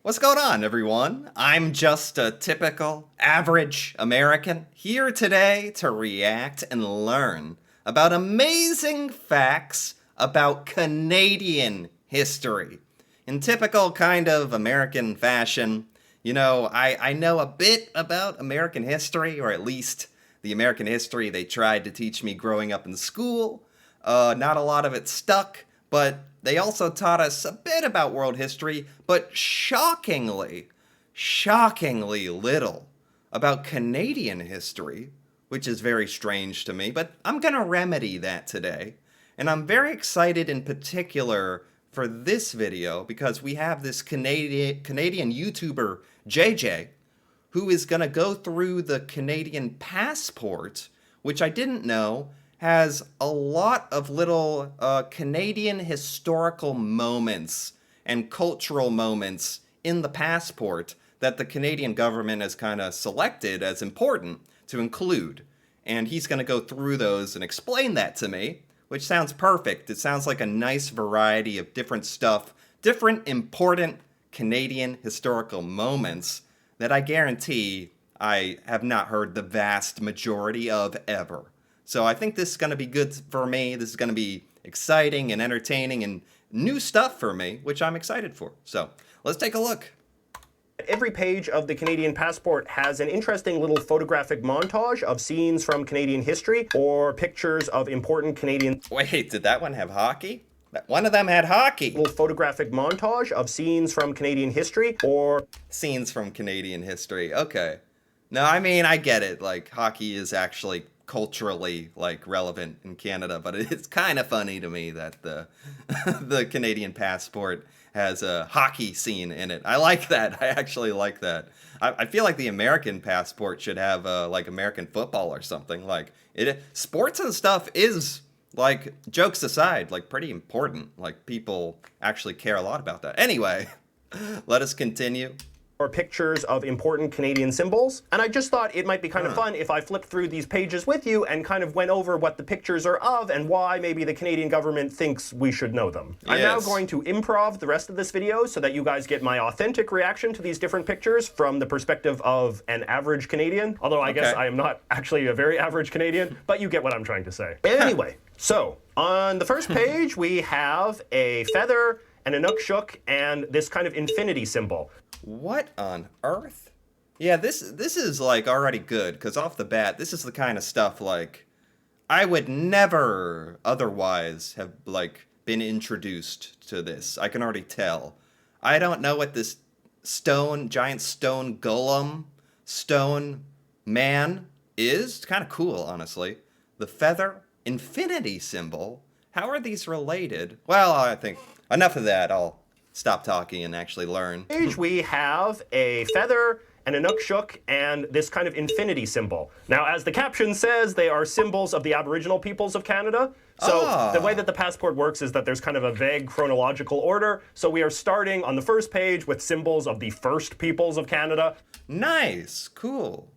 What's going on, everyone? I'm just a typical, average American here today to react and learn about amazing facts about Canadian history. In typical kind of American fashion, I know a bit about American history, or at least the American history they tried to teach me growing up in school. Not a lot of it stuck, but they also taught us a bit about world history, but shockingly little about Canadian history, which is very strange to me, but I'm gonna remedy that today. And I'm very excited in particular for this video because we have this Canadian YouTuber, JJ, who is gonna go through the Canadian passport, which I didn't know has a lot of little Canadian historical moments and cultural moments in the passport that the Canadian government has kind of selected as important to include. And he's going to go through those and explain that to me, which sounds perfect. It sounds like a nice variety of different stuff, different important Canadian historical moments that I guarantee I have not heard the vast majority of ever. So I think this is going to be good for me. This is going to be exciting and entertaining and new stuff for me, which I'm excited for. So let's take a look. Every page of the Canadian passport has an interesting little photographic montage of scenes from Canadian history or pictures of important Canadian... Wait, did that one have hockey? One of them had hockey. Little photographic montage of scenes from Canadian history or... Scenes from Canadian history, okay. No, I mean, I get it. Like, hockey is actually culturally relevant in Canada, but it's kind of funny to me that the the Canadian passport has a hockey scene in it. I like that. I actually like that. I feel like the American passport should have American football or something. Like sports and stuff is, jokes aside, pretty important. People actually care a lot about that. Anyway, let us continue. Or pictures of important Canadian symbols. And I just thought it might be kind of fun if I flipped through these pages with you and kind of went over what the pictures are of and why maybe the Canadian government thinks we should know them. Yes. I'm now going to improv the rest of this video so that you guys get my authentic reaction to these different pictures from the perspective of an average Canadian. Although I guess I am not actually a very average Canadian, but you get what I'm trying to say. Anyway, so on the first page we have a feather and a Inukshuk and this kind of infinity symbol. What on earth? Yeah, this is already good, because off the bat, this is the kind of stuff I would never otherwise have been introduced to this. I can already tell. I don't know what this giant stone golem, stone man is. It's kind of cool, honestly. The feather, infinity symbol. How are these related? Well, I think enough of that. I'll stop talking and actually learn. We have a feather and a Inukshuk and this kind of infinity symbol. Now, as the caption says, they are symbols of the Aboriginal peoples of Canada. So the way that the passport works is that there's kind of a vague chronological order. So we are starting on the first page with symbols of the first peoples of Canada. Nice. Cool.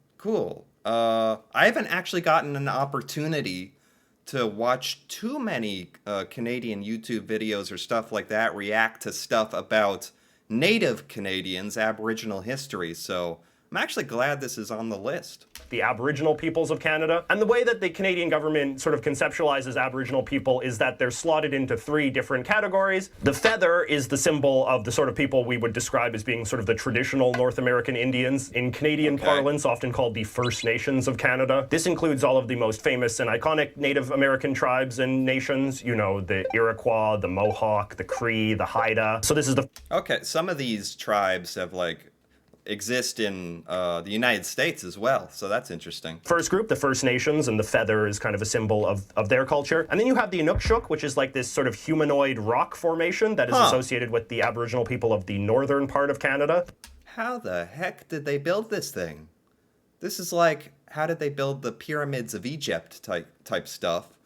I haven't actually gotten an opportunity to watch too many Canadian YouTube videos or stuff like that react to stuff about Native Canadians, Aboriginal history, so I'm actually glad this is on the list. The Aboriginal peoples of Canada. And the way that the Canadian government sort of conceptualizes Aboriginal people is that they're slotted into three different categories. The feather is the symbol of the sort of people we would describe as being sort of the traditional North American Indians, in Canadian parlance often called the First Nations of Canada. This includes all of the most famous and iconic Native American tribes and nations, you know, the Iroquois, the Mohawk, the Cree, the Haida. So this is the... Okay, some of these tribes have exist in the United States as well, so that's interesting. First group, the First Nations, and the feather is kind of a symbol of their culture. And then you have the Inukshuk, which is like this sort of humanoid rock formation that is associated with the Aboriginal people of the northern part of Canada. How the heck did they build this thing? This is how did they build the pyramids of Egypt type stuff?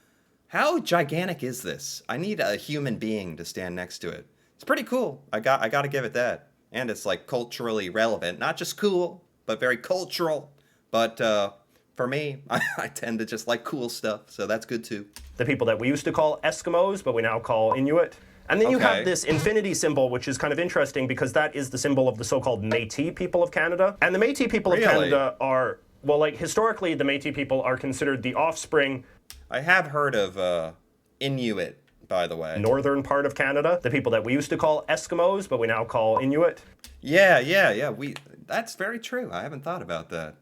How gigantic is this? I need a human being to stand next to it. It's pretty cool. I gotta give it that. And it's culturally relevant, not just cool, but very cultural. But for me, I tend to just like cool stuff, so that's good too. The people that we used to call Eskimos, but we now call Inuit. And then you Okay. have this infinity symbol, which is kind of interesting because that is the symbol of the so-called Métis people of Canada. And the Métis people of Really? Canada are, well, like historically, the Métis people are considered the offspring I have heard of Inuit, by the way. northern part of Canada, the people that we used to call Eskimos, but we now call Inuit. Yeah. That's very true. I haven't thought about that.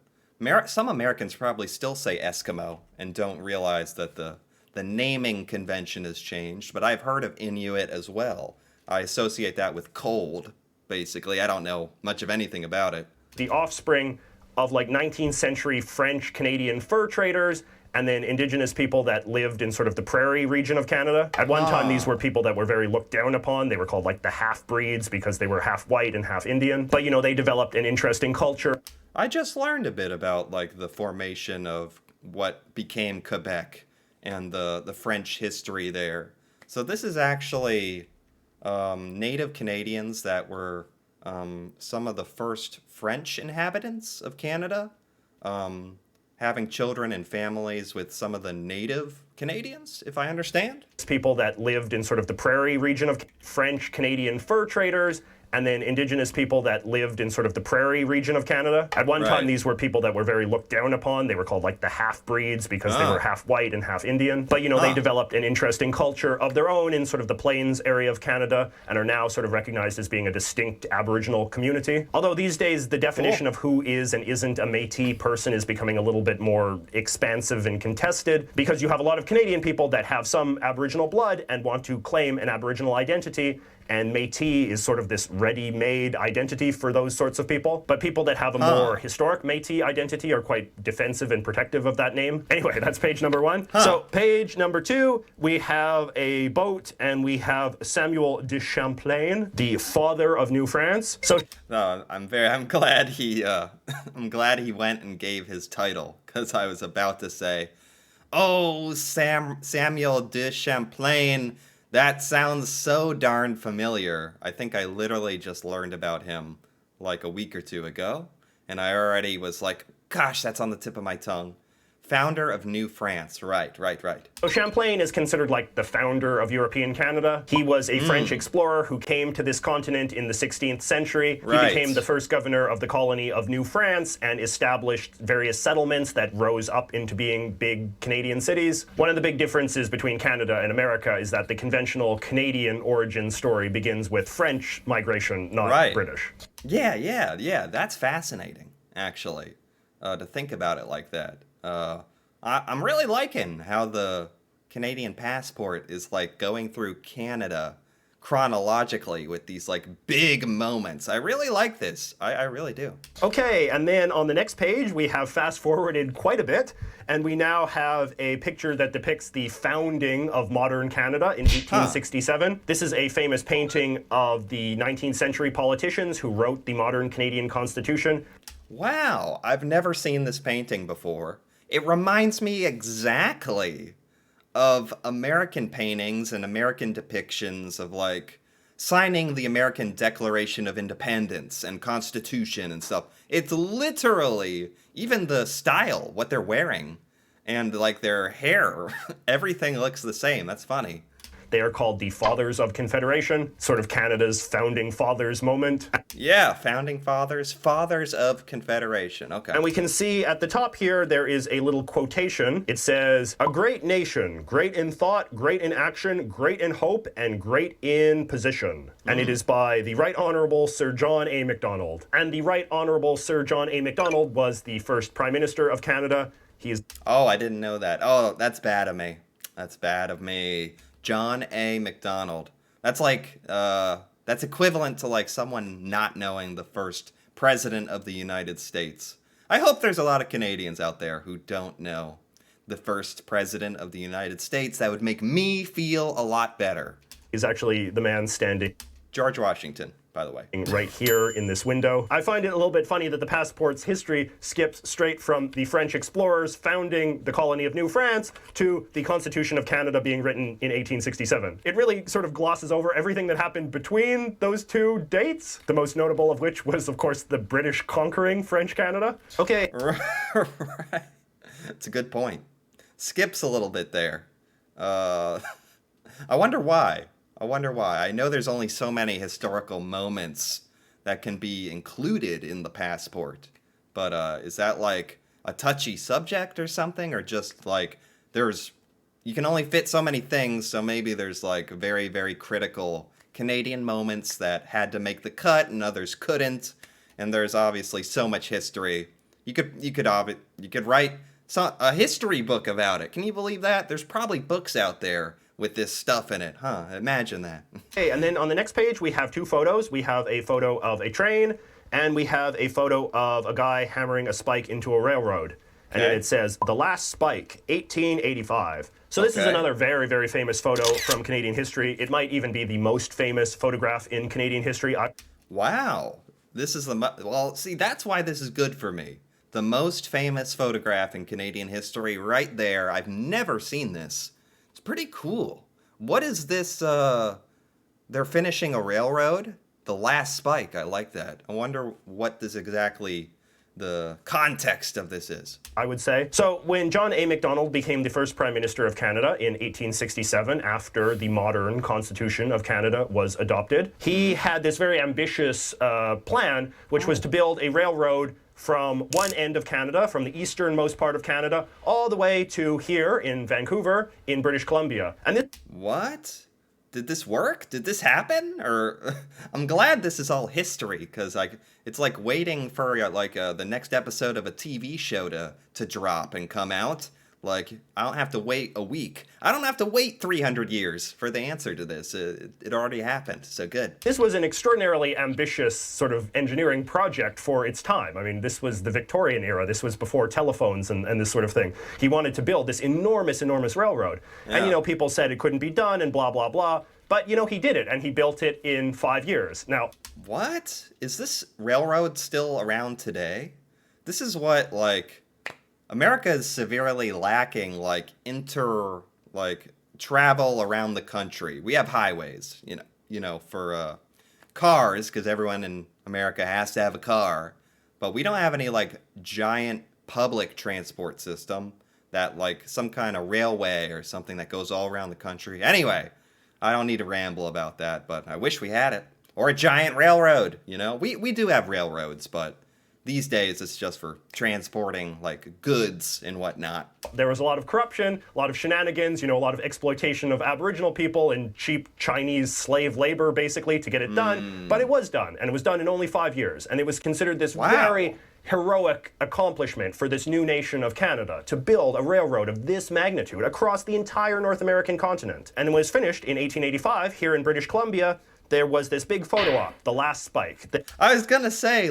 Some Americans probably still say Eskimo and don't realize that the naming convention has changed, but I've heard of Inuit as well. I associate that with cold, basically. I don't know much of anything about it. The offspring of like 19th century French Canadian fur traders and then indigenous people that lived in sort of the prairie region of Canada. At one time, these were people that were very looked down upon. They were called like the half-breeds because they were half white and half Indian. But, you know, they developed an interesting culture. I just learned a bit about like the formation of what became Quebec and the French history there. So this is actually Native Canadians that were some of the first French inhabitants of Canada, having children and families with some of the Native Canadians, if I understand. It's people that lived in sort of the prairie region of French Canadian fur traders and then indigenous people that lived in sort of the prairie region of Canada. At one time, these were people that were very looked down upon. They were called like the half-breeds because they were half white and half Indian. But, you know, they developed an interesting culture of their own in sort of the plains area of Canada and are now sort of recognized as being a distinct Aboriginal community. Although these days, the definition of who is and isn't a Métis person is becoming a little bit more expansive and contested because you have a lot of Canadian people that have some Aboriginal blood and want to claim an Aboriginal identity. And Métis is sort of this ready-made identity for those sorts of people. But people that have a more historic Métis identity are quite defensive and protective of that name. Anyway, that's page number one. So page number two, we have a boat and we have Samuel de Champlain, the father of New France. So I'm glad he I'm glad he went and gave his title, because I was about to say, oh, Samuel de Champlain. That sounds so darn familiar. I think I literally just learned about him like a week or two ago, and I already was like, gosh, that's on the tip of my tongue. Founder of New France. Right. So Champlain is considered like the founder of European Canada. He was a French explorer who came to this continent in the 16th century. He became the first governor of the colony of New France and established various settlements that rose up into being big Canadian cities. One of the big differences between Canada and America is that the conventional Canadian origin story begins with French migration, not British. Yeah. That's fascinating, actually, to think about it like that. I'm really liking how the Canadian passport is like going through Canada chronologically with these like big moments. I really like this. I really do. Okay, and then on the next page, we have fast forwarded quite a bit, and we now have a picture that depicts the founding of modern Canada in 1867. This is a famous painting of the 19th century politicians who wrote the modern Canadian Constitution. Wow, I've never seen this painting before. It reminds me exactly of American paintings and American depictions of like signing the American Declaration of Independence and Constitution and stuff. It's literally, even the style, what they're wearing, and like their hair, everything looks the same. That's funny. They are called the Fathers of Confederation, sort of Canada's founding fathers moment. Yeah, founding fathers, fathers of Confederation. Okay. And we can see at the top here, there is a little quotation. It says, "A great nation, great in thought, great in action, great in hope, and great in position." And it is by the Right Honorable Sir John A. Macdonald. And the Right Honorable Sir John A. Macdonald was the first Prime Minister of Canada. He is... Oh, I didn't know that. Oh, that's bad of me. That's bad of me. John A. Macdonald. That's like, that's equivalent to like someone not knowing the first president of the United States. I hope there's a lot of Canadians out there who don't know the first president of the United States. That would make me feel a lot better. Is actually the man standing George Washington, by the way. right here in this window. I find it a little bit funny that the passport's history skips straight from the French explorers founding the colony of New France to the Constitution of Canada being written in 1867. It really sort of glosses over everything that happened between those two dates, the most notable of which was, of course, the British conquering French Canada. Okay. Right. That's a good point. Skips a little bit there. I wonder why. I wonder why. I know there's only so many historical moments that can be included in the passport, but is that like a touchy subject or something, or just like you can only fit so many things, so maybe there's like very, very critical Canadian moments that had to make the cut and others couldn't, and there's obviously so much history. You could write a history book about it. Can you believe that? There's probably books out there with this stuff in it, huh? Imagine that. Okay, and then on the next page we have two photos. We have a photo of a train, and we have a photo of a guy hammering a spike into a railroad. And then it says, "The Last Spike, 1885." So this is another very, very famous photo from Canadian history. It might even be the most famous photograph in Canadian history. Wow. This is well, see, that's why this is good for me. The most famous photograph in Canadian history right there. I've never seen this. It's pretty cool. What is this? They're finishing a railroad? The Last Spike. I like that. I wonder what this exactly, the context of this is. I would say. So when John A. Macdonald became the first Prime Minister of Canada in 1867, after the modern Constitution of Canada was adopted, he had this very ambitious plan, which was to build a railroad from one end of Canada, from the easternmost part of Canada, all the way to here in Vancouver, in British Columbia. And this What? Did this work? Did this happen? Or I'm glad this is all history, because it's like waiting for the next episode of a TV show to drop and come out. Like, I don't have to wait a week. I don't have to wait 300 years for the answer to this. It already happened, so good. This was an extraordinarily ambitious sort of engineering project for its time. I mean, this was the Victorian era. This was before telephones and this sort of thing. He wanted to build this enormous, enormous railroad. Yeah. And, people said it couldn't be done and blah, blah, blah. But, he did it, and he built it in 5 years. Now, what? Is this railroad still around today? This is what, America is severely lacking, travel around the country. We have highways, for cars, because everyone in America has to have a car. But we don't have any, giant public transport system that, some kind of railway or something that goes all around the country. Anyway, I don't need to ramble about that, but I wish we had it. Or a giant railroad, We do have railroads, but these days it's just for transporting, goods and whatnot. There was a lot of corruption, a lot of shenanigans, a lot of exploitation of Aboriginal people and cheap Chinese slave labor, basically, to get it done. But it was done, and it was done in only 5 years. And it was considered this very heroic accomplishment for this new nation of Canada to build a railroad of this magnitude across the entire North American continent. And when it was finished in 1885 here in British Columbia, there was this big photo op, The Last Spike. I was gonna say,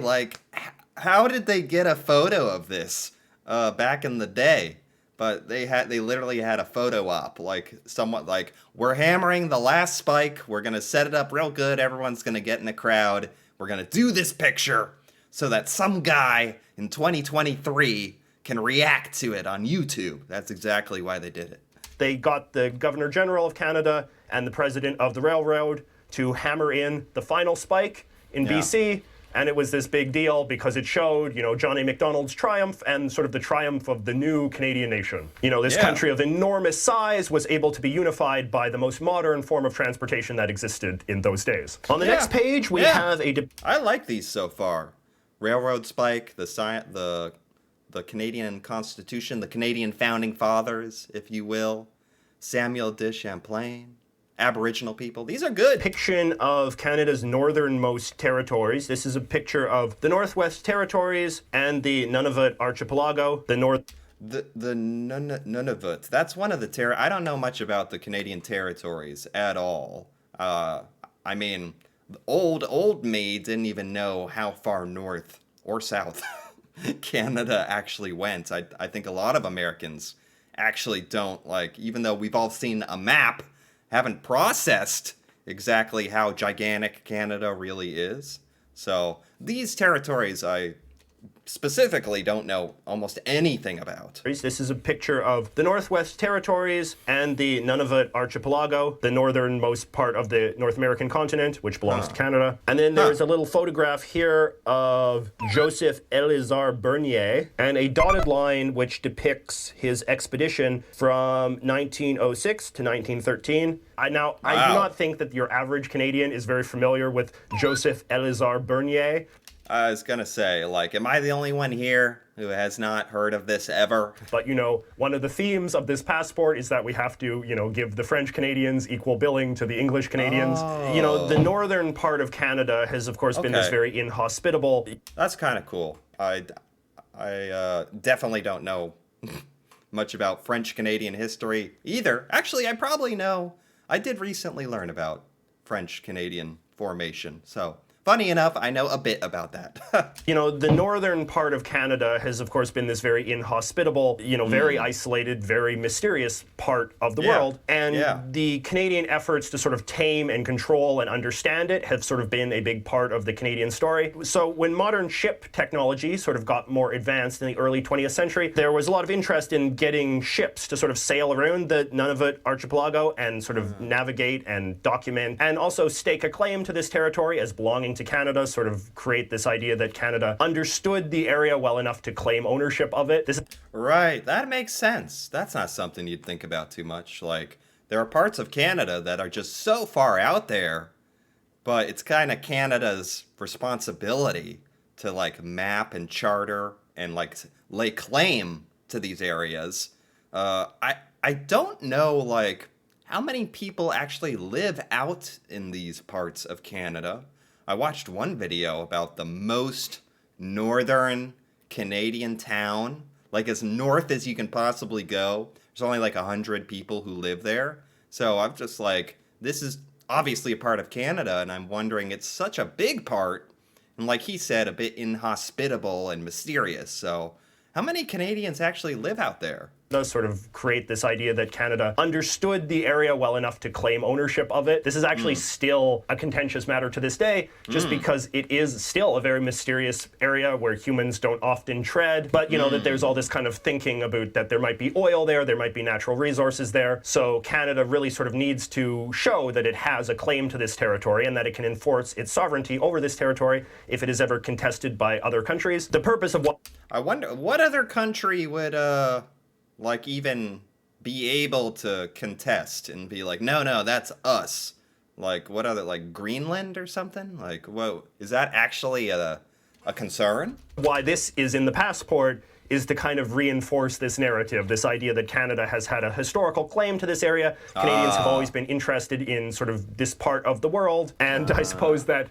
how did they get a photo of this back in the day? But they literally had a photo op, somewhat we're hammering the last spike, we're gonna set it up real good, everyone's gonna get in the crowd, we're gonna do this picture so that some guy in 2023 can react to it on YouTube. That's exactly why they did it. They got the Governor General of Canada and the President of the Railroad to hammer in the final spike in BC. And it was this big deal because it showed, John A. Macdonald's triumph and sort of the triumph of the new Canadian nation. This country of enormous size was able to be unified by the most modern form of transportation that existed in those days. On the next page, we have I like these so far. Railroad spike, the Canadian Constitution, the Canadian Founding Fathers, if you will, Samuel de Champlain. Aboriginal people. These are good. Depiction of Canada's northernmost territories. This is a picture of the Northwest Territories and the Nunavut Archipelago. The Nunavut. That's one of the I don't know much about the Canadian territories at all. I mean, old me didn't even know how far north or south Canada actually went. I think a lot of Americans actually don't, even though we've all seen a map, haven't processed exactly how gigantic Canada really is. So these territories I specifically don't know almost anything about. This is a picture of the Northwest Territories and the Nunavut Archipelago, the northernmost part of the North American continent, which belongs to Canada. And then there's a little photograph here of Joseph Elizar Bernier, and a dotted line which depicts his expedition from 1906 to 1913. I do not think that your average Canadian is very familiar with Joseph Elizar Bernier. I was gonna say, like, am I the only one here who has not heard of this ever? But, one of the themes of this passport is that we have to, give the French Canadians equal billing to the English Canadians. Oh. The northern part of Canada has, of course, been this very inhospitable. That's kind of cool. I definitely don't know much about French Canadian history either. Actually, I probably know. I did recently learn about French Canadian formation, so funny enough, I know a bit about that. The northern part of Canada has, of course, been this very inhospitable, very isolated, very mysterious part of the world. And the Canadian efforts to sort of tame and control and understand it have sort of been a big part of the Canadian story. So when modern ship technology sort of got more advanced in the early 20th century, there was a lot of interest in getting ships to sort of sail around the Nunavut Archipelago and sort of navigate and document and also stake a claim to this territory as belonging to Canada, sort of create this idea that Canada understood the area well enough to claim ownership of it. Right, that makes sense. That's not something you'd think about too much. Like, there are parts of Canada that are just so far out there, but it's kind of Canada's responsibility to, like, map and charter and, like, lay claim to these areas. I don't know, like, how many people actually live out in these parts of Canada. I watched one video about the most northern Canadian town, like as north as you can possibly go. There's only like 100 people who live there. So I'm just like, this is obviously a part of Canada, and I'm wondering, it's such a big part, and like he said, a bit inhospitable and mysterious. So how many Canadians actually live out there? Does sort of create this idea that Canada understood the area well enough to claim ownership of it. This is actually still a contentious matter to this day, just because it is still a very mysterious area where humans don't often tread. But, that there's all this kind of thinking about that there might be oil there might be natural resources there. So Canada really sort of needs to show that it has a claim to this territory and that it can enforce its sovereignty over this territory if it is ever contested by other countries. The purpose of what... I wonder, what other country would, like, even be able to contest and be like, no, that's us. Like, what other, like, Greenland or something? Like, whoa, is that actually a concern? Why this is in the passport is to kind of reinforce this narrative, this idea that Canada has had a historical claim to this area. Canadians have always been interested in sort of this part of the world. And I suppose that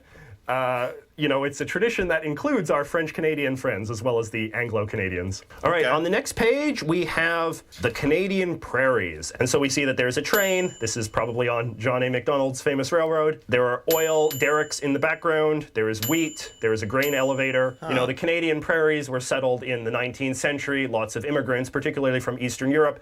it's a tradition that includes our French-Canadian friends as well as the Anglo-Canadians. All right, on the next page, we have the Canadian prairies. And so we see that there's a train. This is probably on John A. Macdonald's famous railroad. There are oil derricks in the background. There is wheat. There is a grain elevator. The Canadian prairies were settled in the 19th century. Lots of immigrants, particularly from Eastern Europe.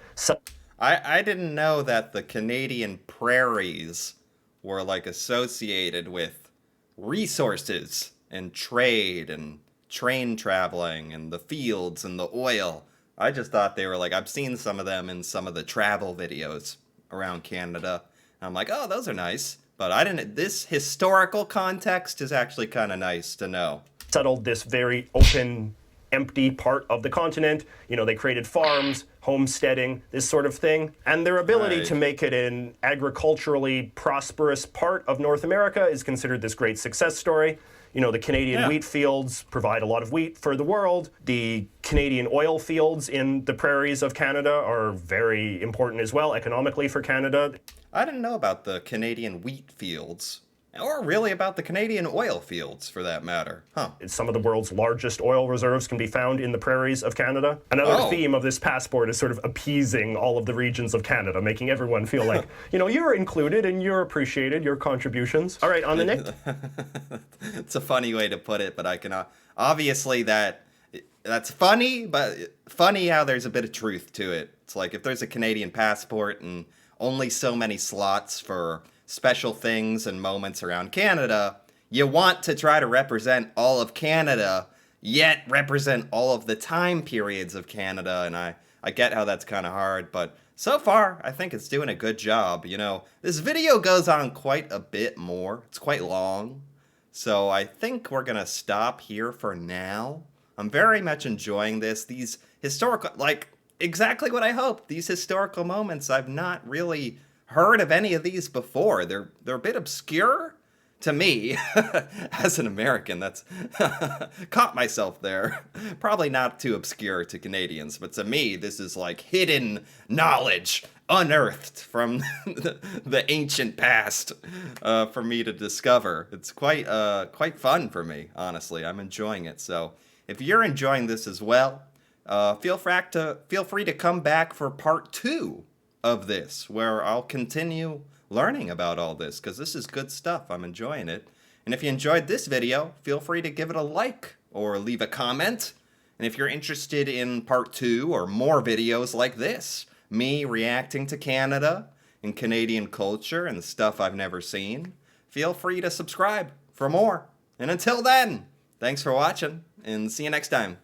I didn't know that the Canadian prairies were, like, associated with resources and trade and train traveling and the fields and the oil. I just thought they were like, I've seen some of them in some of the travel videos around Canada. And I'm like, oh, those are nice. But I didn't, this historical context is actually kind of nice to know. Settled this very open, empty part of the continent. They created farms, homesteading, this sort of thing. And their ability to make it an agriculturally prosperous part of North America is considered this great success story. The Canadian wheat fields provide a lot of wheat for the world. The Canadian oil fields in the prairies of Canada are very important as well economically for Canada. I didn't know about the Canadian wheat fields. Or really about the Canadian oil fields, for that matter. Some of the world's largest oil reserves can be found in the prairies of Canada. Another theme of this passport is sort of appeasing all of the regions of Canada, making everyone feel like, you're included and you're appreciated, your contributions. All right, on the next... It's a funny way to put it, but I can... obviously, that's funny, but funny how there's a bit of truth to it. It's like, if there's a Canadian passport and only so many slots for special things and moments around Canada, you want to try to represent all of Canada yet represent all of the time periods of Canada, and I get how that's kind of hard, but so far, I think it's doing a good job. You know, this video goes on quite a bit more. It's quite long. So I think we're gonna stop here for now. I'm very much enjoying this. These historical, like, exactly what I hoped. These historical moments, I've not really heard of any of these before. They're a bit obscure to me as an American. That's caught myself there. Probably not too obscure to Canadians, but to me, this is like hidden knowledge unearthed from the ancient past for me to discover. It's quite fun for me, honestly. I'm enjoying it. So if you're enjoying this as well, feel free to come back for part 2 of this, where I'll continue learning about all this, because this is good stuff. I'm enjoying it. And if you enjoyed this video, feel free to give it a like or leave a comment. And if you're interested in part 2 or more videos like this, me reacting to Canada and Canadian culture and stuff I've never seen, feel free to subscribe for more. And until then, thanks for watching, and see you next time.